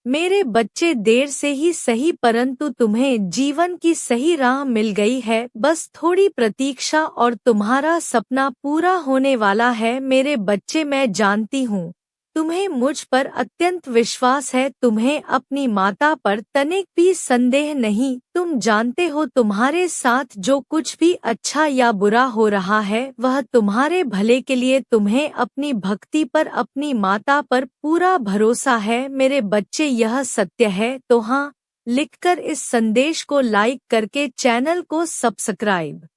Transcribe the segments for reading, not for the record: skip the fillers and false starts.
मेरे बच्चे देर से ही सही परंतु तुम्हें जीवन की सही राह मिल गई है। बस थोड़ी प्रतीक्षा और तुम्हारा सपना पूरा होने वाला है। मेरे बच्चे, मैं जानती हूँ तुम्हें मुझ पर अत्यंत विश्वास है। तुम्हें अपनी माता पर तनिक भी संदेह नहीं। तुम जानते हो तुम्हारे साथ जो कुछ भी अच्छा या बुरा हो रहा है वह तुम्हारे भले के लिए। तुम्हें अपनी भक्ति पर, अपनी माता पर पूरा भरोसा है। मेरे बच्चे, यह सत्य है तो हाँ लिखकर इस संदेश को लाइक करके चैनल को सब्सक्राइब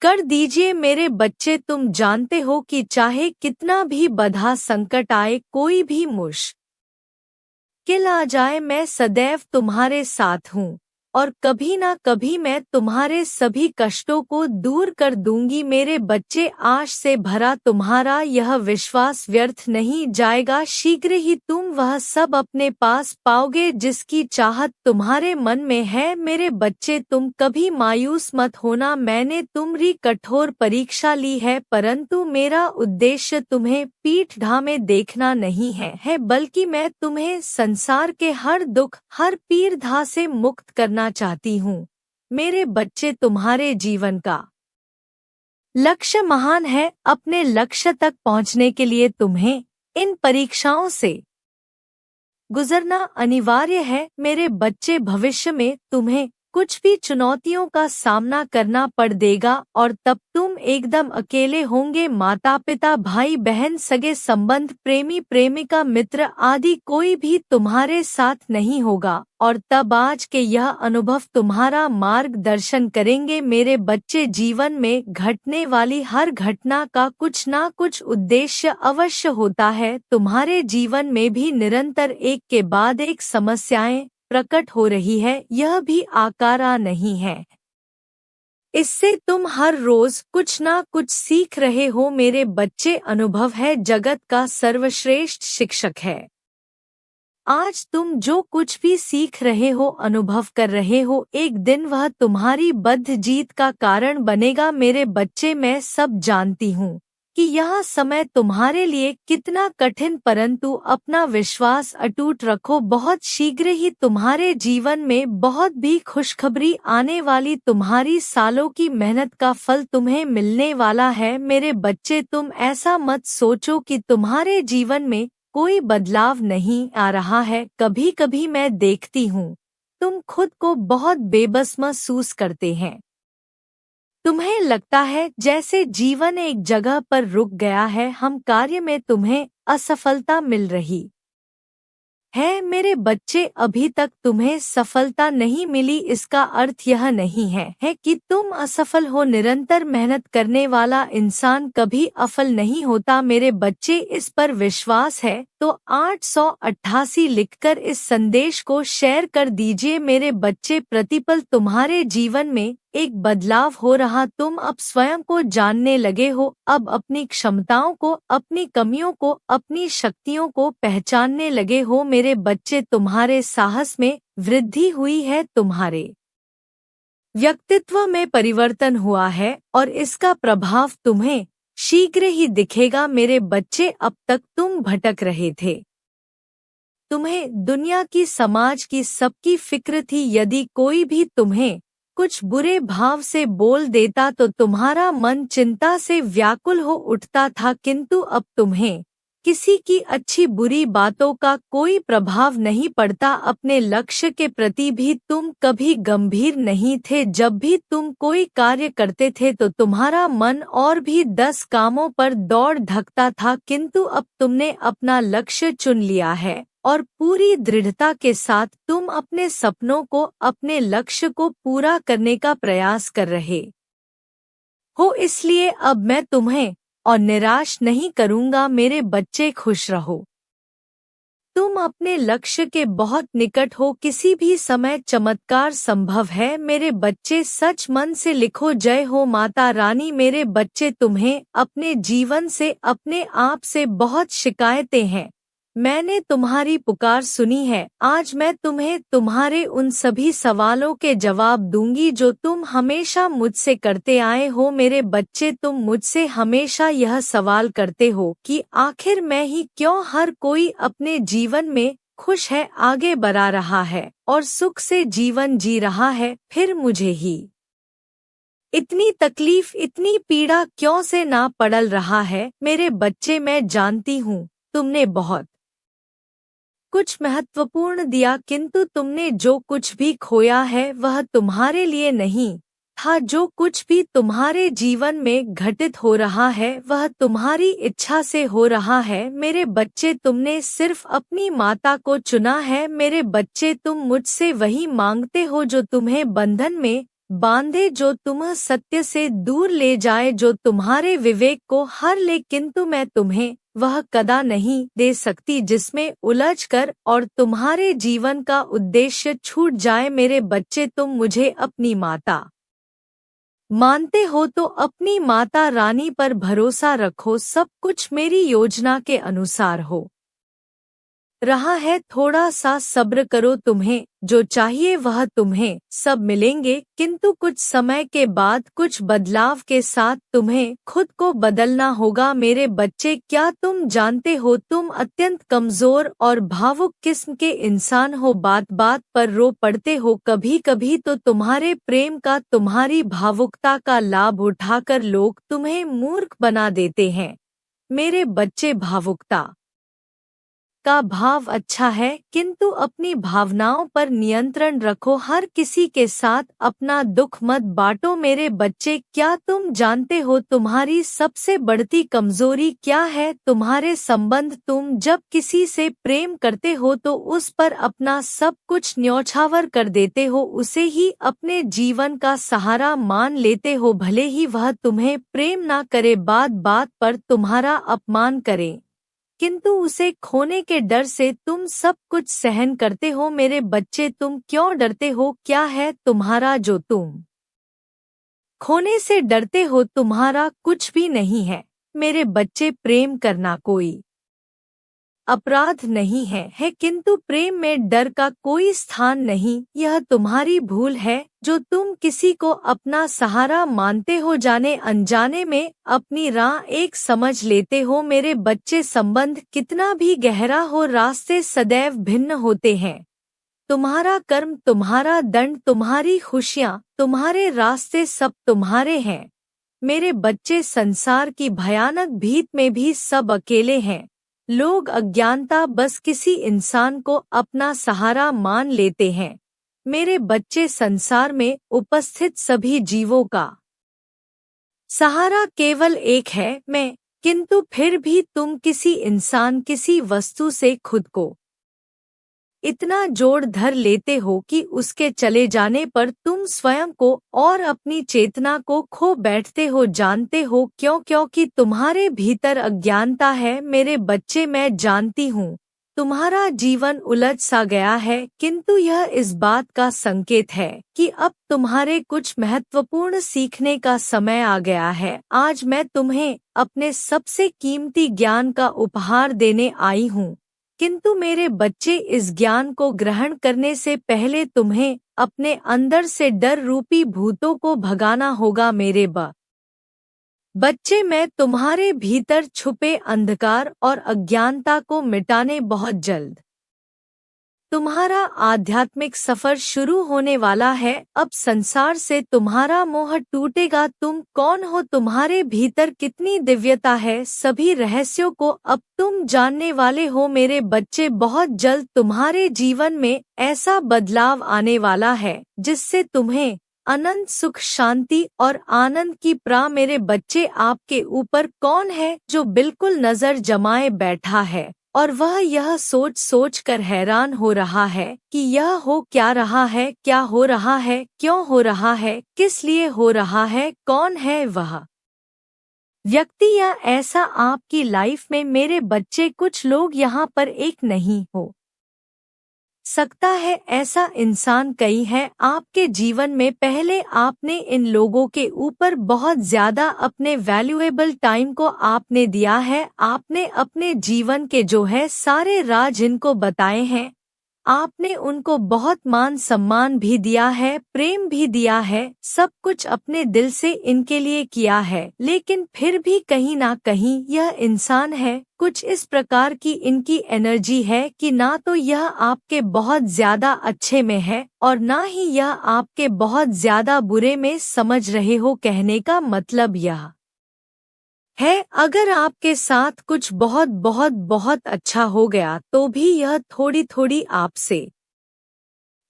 कर दीजिए। मेरे बच्चे, तुम जानते हो कि चाहे कितना भी बाधा संकट आए, कोई भी मुश्किल आ जाए, मैं सदैव तुम्हारे साथ हूँ और कभी ना कभी मैं तुम्हारे सभी कष्टों को दूर कर दूंगी। मेरे बच्चे, आश से भरा तुम्हारा यह विश्वास व्यर्थ नहीं जाएगा। शीघ्र ही तुम वह सब अपने पास पाओगे जिसकी चाहत तुम्हारे मन में है। मेरे बच्चे, तुम कभी मायूस मत होना। मैंने तुम्हारी कठोर परीक्षा ली है परंतु मेरा उद्देश्य तुम्हें पीठ ढामे देखना नहीं है बल्कि मैं तुम्हें संसार के हर दुख, हर पीरधा से मुक्त करना चाहती हूँ। मेरे बच्चे, तुम्हारे जीवन का लक्ष्य महान है। अपने लक्ष्य तक पहुँचने के लिए तुम्हें इन परीक्षाओं से गुजरना अनिवार्य है। मेरे बच्चे, भविष्य में तुम्हें कुछ भी चुनौतियों का सामना करना पड़ देगा और तब तुम एकदम अकेले होंगे। माता पिता, भाई बहन, सगे संबंध, प्रेमी प्रेमिका, मित्र आदि कोई भी तुम्हारे साथ नहीं होगा और तब आज के यह अनुभव तुम्हारा मार्गदर्शन करेंगे। मेरे बच्चे, जीवन में घटने वाली हर घटना का कुछ ना कुछ उद्देश्य अवश्य होता है। तुम्हारे जीवन में भी निरंतर एक के बाद एक समस्याएं प्रकट हो रही है, यह भी आकारा नहीं है। इससे तुम हर रोज कुछ ना कुछ सीख रहे हो। मेरे बच्चे, अनुभव है जगत का सर्वश्रेष्ठ शिक्षक है। आज तुम जो कुछ भी सीख रहे हो, अनुभव कर रहे हो, एक दिन वह तुम्हारी बद्ध जीत का कारण बनेगा। मेरे बच्चे, मैं सब जानती हूँ कि यह समय तुम्हारे लिए कितना कठिन, परंतु अपना विश्वास अटूट रखो। बहुत शीघ्र ही तुम्हारे जीवन में बहुत भी खुशखबरी आने वाली। तुम्हारी सालों की मेहनत का फल तुम्हें मिलने वाला है। मेरे बच्चे, तुम ऐसा मत सोचो कि तुम्हारे जीवन में कोई बदलाव नहीं आ रहा है। कभी कभी मैं देखती हूँ तुम खुद को बहुत बेबस महसूस करते हैं। तुम्हें लगता है जैसे जीवन एक जगह पर रुक गया है। हम कार्य में तुम्हें असफलता मिल रही है। मेरे बच्चे, अभी तक तुम्हें सफलता नहीं मिली, इसका अर्थ यह नहीं है कि तुम असफल हो। निरंतर मेहनत करने वाला इंसान कभी असफल नहीं होता। मेरे बच्चे, इस पर विश्वास है तो 888 लिखकर इस संदेश को शेयर कर दीजिए। मेरे बच्चे, प्रतिपल तुम्हारे जीवन में एक बदलाव हो रहा। तुम अब स्वयं को जानने लगे हो, अब अपनी क्षमताओं को, अपनी कमियों को, अपनी शक्तियों को पहचानने लगे हो। मेरे बच्चे, तुम्हारे साहस में वृद्धि हुई है, तुम्हारे व्यक्तित्व में परिवर्तन हुआ है और इसका प्रभाव तुम्हें शीघ्र ही दिखेगा। मेरे बच्चे, अब तक तुम भटक रहे थे, तुम्हें दुनिया की, समाज की, सबकी फिक्र थी। यदि कोई भी तुम्हें कुछ बुरे भाव से बोल देता तो तुम्हारा मन चिंता से व्याकुल हो उठता था, किंतु अब तुम्हें किसी की अच्छी बुरी बातों का कोई प्रभाव नहीं पड़ता। अपने लक्ष्य के प्रति भी तुम कभी गंभीर नहीं थे। जब भी तुम कोई कार्य करते थे तो तुम्हारा मन और भी 10 कामों पर दौड़ धकता था, किंतु अब तुमने अपना लक्ष्य चुन लिया है और पूरी दृढ़ता के साथ तुम अपने सपनों को, अपने लक्ष्य को पूरा करने का प्रयास कर रहे हो। इसलिए अब मैं तुम्हें और निराश नहीं करूंगा। मेरे बच्चे, खुश रहो, तुम अपने लक्ष्य के बहुत निकट हो। किसी भी समय चमत्कार संभव है। मेरे बच्चे, सच मन से लिखो, जय हो माता रानी। मेरे बच्चे, तुम्हें अपने जीवन से, अपने आप से बहुत शिकायतें हैं। मैंने तुम्हारी पुकार सुनी है। आज मैं तुम्हें तुम्हारे उन सभी सवालों के जवाब दूंगी जो तुम हमेशा मुझसे करते आए हो। मेरे बच्चे, तुम मुझसे हमेशा यह सवाल करते हो कि आखिर मैं ही क्यों। हर कोई अपने जीवन में खुश है, आगे बढ़ा रहा है और सुख से जीवन जी रहा है, फिर मुझे ही इतनी तकलीफ, इतनी पीड़ा क्यों से ना पड़ल रहा है। मेरे बच्चे, मैं जानती हूँ तुमने बहुत कुछ महत्वपूर्ण दिया, किंतु तुमने जो कुछ भी खोया है वह तुम्हारे लिए नहीं था। जो कुछ भी तुम्हारे जीवन में घटित हो रहा है वह तुम्हारी इच्छा से हो रहा है। मेरे बच्चे, तुमने सिर्फ अपनी माता को चुना है। मेरे बच्चे, तुम मुझसे वही मांगते हो जो तुम्हें बंधन में बांधे, जो तुम्हें सत्य से दूर ले जाए, जो तुम्हारे विवेक को हर ले, किंतु मैं तुम्हें वह कदा नहीं दे सकती जिसमें उलझकर और तुम्हारे जीवन का उद्देश्य छूट जाए। मेरे बच्चे, तुम मुझे अपनी माता मानते हो तो अपनी माता रानी पर भरोसा रखो। सब कुछ मेरी योजना के अनुसार हो रहा है। थोड़ा सा सब्र करो, तुम्हें जो चाहिए वह तुम्हें सब मिलेंगे, किंतु कुछ समय के बाद, कुछ बदलाव के साथ तुम्हें खुद को बदलना होगा। मेरे बच्चे, क्या तुम जानते हो तुम अत्यंत कमजोर और भावुक किस्म के इंसान हो। बात बात पर रो पड़ते हो। कभी कभी तो तुम्हारे प्रेम का, तुम्हारी भावुकता का लाभ उठाकर लोग तुम्हें मूर्ख बना देते हैं। मेरे बच्चे, भावुकता का भाव अच्छा है, किंतु अपनी भावनाओं पर नियंत्रण रखो। हर किसी के साथ अपना दुख मत बांटो। मेरे बच्चे, क्या तुम जानते हो तुम्हारी सबसे बढ़ती कमजोरी क्या है? तुम्हारे संबंध। तुम जब किसी से प्रेम करते हो तो उस पर अपना सब कुछ न्यौछावर कर देते हो, उसे ही अपने जीवन का सहारा मान लेते हो, भले ही वह तुम्हें प्रेम ना करे, बात बात पर तुम्हारा अपमान करे, किंतु उसे खोने के डर से तुम सब कुछ सहन करते हो। मेरे बच्चे, तुम क्यों डरते हो? क्या है तुम्हारा जो तुम खोने से डरते हो? तुम्हारा कुछ भी नहीं है। मेरे बच्चे, प्रेम करना कोई अपराध नहीं है, किंतु प्रेम में डर का कोई स्थान नहीं। यह तुम्हारी भूल है जो तुम किसी को अपना सहारा मानते हो, जाने अनजाने में अपनी राह एक समझ लेते हो। मेरे बच्चे, संबंध कितना भी गहरा हो, रास्ते सदैव भिन्न होते हैं। तुम्हारा कर्म, तुम्हारा दंड, तुम्हारी खुशियाँ, तुम्हारे रास्ते सब तुम्हारे हैं। मेरे बच्चे, संसार की भयानक भीत में भी सब अकेले हैं। लोग अज्ञानता बस किसी इंसान को अपना सहारा मान लेते हैं। मेरे बच्चे, संसार में उपस्थित सभी जीवों का सहारा केवल एक है, मैं। किंतु फिर भी तुम किसी इंसान, किसी वस्तु से खुद को इतना जोड़ धर लेते हो कि उसके चले जाने पर तुम स्वयं को और अपनी चेतना को खो बैठते हो। जानते हो क्यों? क्योंकि तुम्हारे भीतर अज्ञानता है। मेरे बच्चे, मैं जानती हूँ तुम्हारा जीवन उलझ सा गया है, किंतु यह इस बात का संकेत है कि अब तुम्हारे कुछ महत्वपूर्ण सीखने का समय आ गया है। आज मैं तुम्हें अपने सबसे कीमती ज्ञान का उपहार देने आई हूँ, किंतु मेरे बच्चे, इस ज्ञान को ग्रहण करने से पहले तुम्हें अपने अंदर से डर रूपी भूतों को भगाना होगा। मेरे बच्चे, मैं तुम्हारे भीतर छुपे अंधकार और अज्ञानता को मिटाने बहुत जल्द तुम्हारा आध्यात्मिक सफर शुरू होने वाला है। अब संसार से तुम्हारा मोह टूटेगा। तुम कौन हो? तुम्हारे भीतर कितनी दिव्यता है? सभी रहस्यों को अब तुम जानने वाले हो। मेरे बच्चे, बहुत जल्द तुम्हारे जीवन में ऐसा बदलाव आने वाला है जिससे तुम्हें अनंत सुख, शांति और आनंद की मेरे बच्चे, आपके ऊपर कौन है जो बिल्कुल नजर जमाए बैठा है और वह यह सोच सोच कर हैरान हो रहा है कि यह हो क्या रहा है, क्या हो रहा है, क्यों हो रहा है, किस लिए हो रहा है, कौन है वह व्यक्ति या ऐसा आपकी लाइफ में? मेरे बच्चे, कुछ लोग यहाँ पर एक नहीं हो सकता है, ऐसा इंसान कई है आपके जीवन में। पहले आपने इन लोगों के ऊपर बहुत ज्यादा अपने वैल्यूएबल टाइम को आपने दिया है। आपने अपने जीवन के जो है सारे राज इनको बताए हैं। आपने उनको बहुत मान सम्मान भी दिया है, प्रेम भी दिया है, सब कुछ अपने दिल से इनके लिए किया है, लेकिन फिर भी कहीं ना कहीं यह इंसान है कुछ इस प्रकार की इनकी एनर्जी है कि ना तो यह आपके बहुत ज्यादा अच्छे में है और ना ही यह आपके बहुत ज्यादा बुरे में, समझ रहे हो। कहने का मतलब यह है अगर आपके साथ कुछ बहुत बहुत बहुत अच्छा हो गया तो भी यह थोड़ी थोड़ी आपसे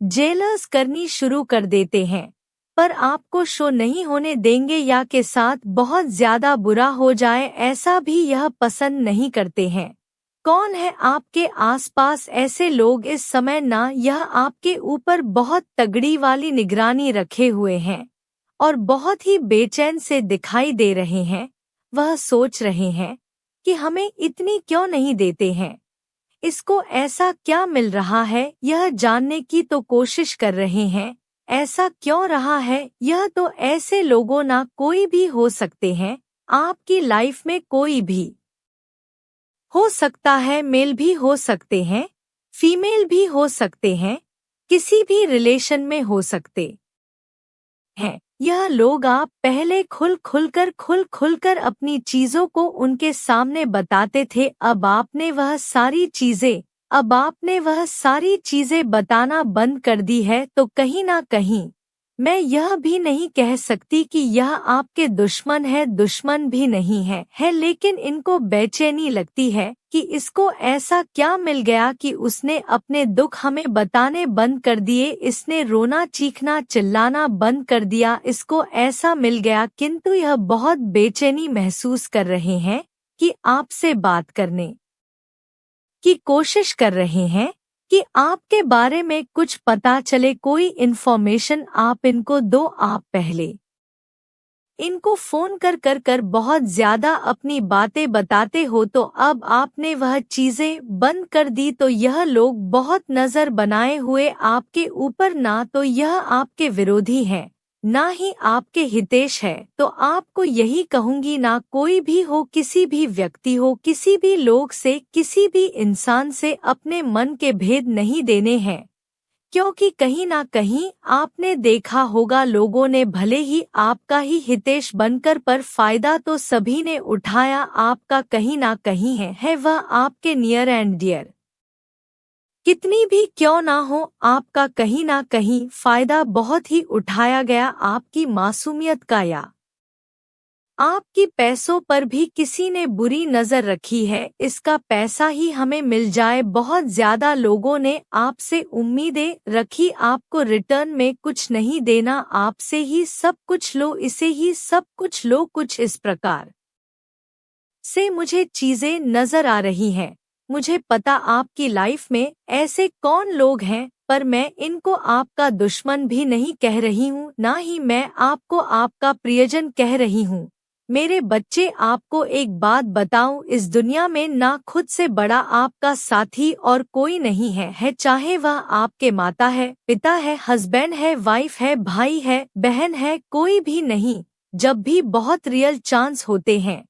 जेलस करनी शुरू कर देते हैं, पर आपको शो नहीं होने देंगे या के साथ बहुत ज्यादा बुरा हो जाए ऐसा भी यह पसंद नहीं करते हैं। कौन है आपके आसपास ऐसे लोग इस समय ना यह आपके ऊपर बहुत तगड़ी वाली निगरानी रखे हुए हैं और बहुत ही बेचैन से दिखाई दे रहे हैं। वह सोच रहे हैं कि हमें इतनी क्यों नहीं देते हैं, इसको ऐसा क्या मिल रहा है, यह जानने की तो कोशिश कर रहे हैं। ऐसा क्यों रहा है, यह तो ऐसे लोगों ना कोई भी हो सकते हैं, आपकी लाइफ में कोई भी हो सकता है, मेल भी हो सकते हैं, फीमेल भी हो सकते हैं, किसी भी रिलेशन में हो सकते हैं। यह लोग आप पहले खुल खुलकर अपनी चीजों को उनके सामने बताते थे, अब आपने वह सारी चीजें बताना बंद कर दी है। तो कहीं ना कहीं मैं यह भी नहीं कह सकती कि यह आपके दुश्मन है, दुश्मन भी नहीं है, लेकिन इनको बेचैनी लगती है कि इसको ऐसा क्या मिल गया कि उसने अपने दुख हमें बताने बंद कर दिए, इसने रोना चीखना चिल्लाना बंद कर दिया, इसको ऐसा मिल गया। किंतु यह बहुत बेचैनी महसूस कर रहे हैं कि आपसे बात करने की कोशिश कर रहे हैं कि आपके बारे में कुछ पता चले, कोई इन्फॉर्मेशन आप इनको दो। आप पहले इनको फोन कर बहुत ज्यादा अपनी बातें बताते हो, तो अब आपने वह चीजें बंद कर दी, तो यह लोग बहुत नजर बनाए हुए आपके ऊपर, ना तो यह आपके विरोधी हैं ना ही आपके हितेश है। तो आपको यही कहूंगी, ना कोई भी हो, किसी भी व्यक्ति हो, किसी भी लोग से, किसी भी इंसान से अपने मन के भेद नहीं देने हैं, क्योंकि कहीं ना कहीं आपने देखा होगा लोगों ने भले ही आपका ही हितेश बनकर, पर फायदा तो सभी ने उठाया आपका कहीं ना कहीं है वह आपके नियर एंड डियर कितनी भी क्यों ना हो, आपका कहीं ना कहीं फायदा बहुत ही उठाया गया। आपकी मासूमियत का या आपकी पैसों पर भी किसी ने बुरी नजर रखी है, इसका पैसा ही हमें मिल जाए। बहुत ज्यादा लोगों ने आपसे उम्मीदें रखी, आपको रिटर्न में कुछ नहीं देना, आपसे ही सब कुछ लो, इसे ही सब कुछ लो, कुछ इस प्रकार से मुझे चीजें नजर आ रही हैं। मुझे पता आपकी लाइफ में ऐसे कौन लोग हैं, पर मैं इनको आपका दुश्मन भी नहीं कह रही हूँ, ना ही मैं आपको आपका प्रियजन कह रही हूँ। मेरे बच्चे, आपको एक बात बताऊं, इस दुनिया में ना खुद से बड़ा आपका साथी और कोई नहीं है, चाहे वह आपके माता है, पिता है, हस्बैंड है, वाइफ है, भाई है, बहन है, कोई भी नहीं। जब भी बहुत रियल चांस होते हैं,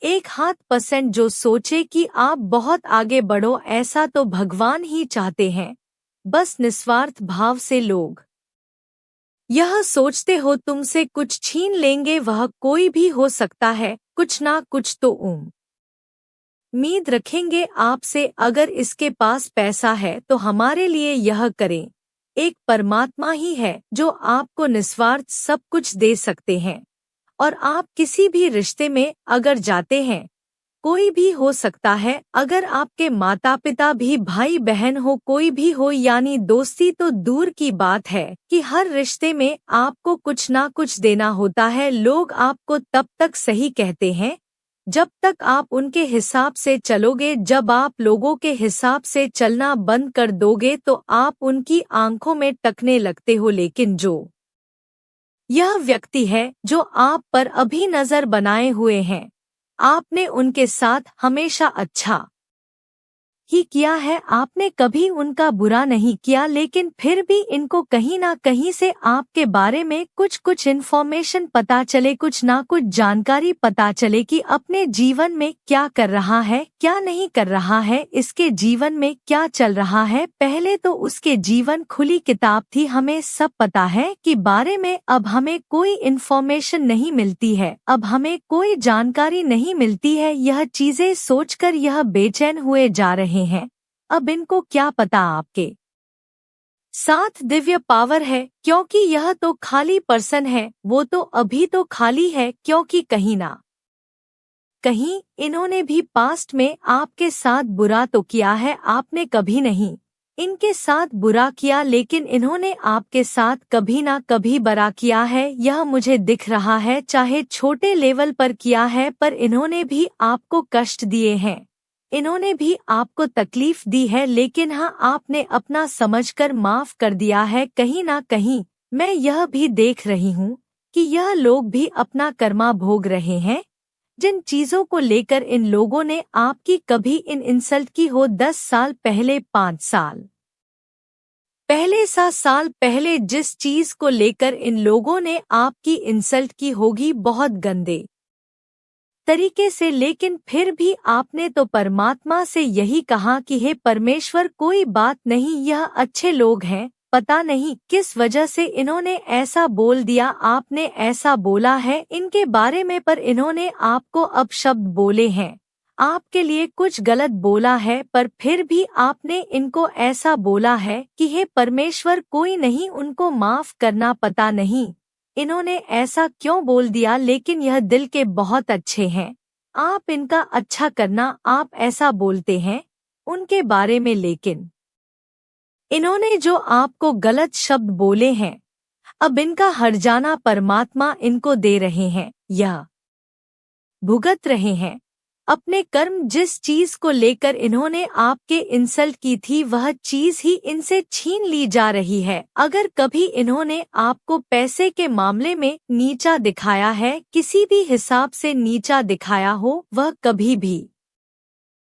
1% जो सोचे कि आप बहुत आगे बढ़ो, ऐसा तो भगवान ही चाहते हैं। बस निस्वार्थ भाव से लोग यह सोचते हो तुमसे कुछ छीन लेंगे, वह कोई भी हो सकता है, कुछ ना कुछ तो उम्मीद रखेंगे आपसे। अगर इसके पास पैसा है तो हमारे लिए यह करें। एक परमात्मा ही है जो आपको निस्वार्थ सब कुछ दे सकते हैं। और आप किसी भी रिश्ते में अगर जाते हैं, कोई भी हो सकता है, अगर आपके माता पिता भी, भाई बहन हो, कोई भी हो, यानी दोस्ती तो दूर की बात है कि हर रिश्ते में आपको कुछ ना कुछ देना होता है। लोग आपको तब तक सही कहते हैं जब तक आप उनके हिसाब से चलोगे। जब आप लोगों के हिसाब से चलना बंद कर दोगे तो आप उनकी आंखों में टकने लगते हो। लेकिन जो यह व्यक्ति है जो आप पर अभी नजर बनाए हुए हैं, आपने उनके साथ हमेशा अच्छा ही किया है, आपने कभी उनका बुरा नहीं किया, लेकिन फिर भी इनको कहीं ना कहीं से आपके बारे में कुछ इन्फॉर्मेशन पता चले, कुछ ना कुछ जानकारी पता चले कि अपने जीवन में क्या कर रहा है, क्या नहीं कर रहा है, इसके जीवन में क्या चल रहा है। पहले तो उसके जीवन खुली किताब थी, हमें सब पता है कि बारे में। अब हमें कोई इन्फॉर्मेशन नहीं मिलती है, अब हमें कोई जानकारी नहीं मिलती है। यह चीजें सोचकर यह बेचैन हुए जा रहे हैं। अब इनको क्या पता आपके साथ दिव्य पावर है, क्योंकि यह तो खाली पर्सन है, वो तो अभी तो खाली है, क्योंकि कहीं ना कहीं इन्होंने भी पास्ट में आपके साथ बुरा तो किया है। आपने कभी नहीं इनके साथ बुरा किया, लेकिन इन्होंने आपके साथ कभी ना कभी बुरा किया है, यह मुझे दिख रहा है। चाहे छोटे लेवल पर किया है, पर इन्होंने भी आपको कष्ट दिए हैं, इन्होंने भी आपको तकलीफ दी है, लेकिन हाँ, आपने अपना समझकर माफ कर दिया है। कहीं ना कहीं मैं यह भी देख रही हूँ कि यह लोग भी अपना कर्मा भोग रहे हैं। जिन चीजों को लेकर इन लोगों ने आपकी कभी इंसल्ट की हो, 10 साल पहले, 5 साल पहले, 7 साल पहले, जिस चीज को लेकर इन लोगों ने आपकी इंसल्ट की होगी बहुत गंदे तरीके से, लेकिन फिर भी आपने तो परमात्मा से यही कहा कि हे परमेश्वर, कोई बात नहीं, यह अच्छे लोग हैं। पता नहीं किस वजह से इन्होंने ऐसा बोल दिया, आपने ऐसा बोला है इनके बारे में, पर इन्होंने आपको अपशब्द बोले हैं, आपके लिए कुछ गलत बोला है, पर फिर भी आपने इनको ऐसा बोला है कि हे परमेश्वर, कोई नहीं, उनको माफ करना। पता नहीं इन्होंने ऐसा क्यों बोल दिया, लेकिन यह दिल के बहुत अच्छे हैं, आप इनका अच्छा करना। आप ऐसा बोलते हैं उनके बारे में, लेकिन इन्होंने जो आपको गलत शब्द बोले हैं, अब इनका हर्जाना परमात्मा इनको दे रहे हैं, यह भुगत रहे हैं अपने कर्म। जिस चीज को लेकर इन्होंने आपके इंसल्ट की थी, वह चीज ही इनसे छीन ली जा रही है। अगर कभी इन्होंने आपको पैसे के मामले में नीचा दिखाया है, किसी भी हिसाब से नीचा दिखाया हो, वह कभी भी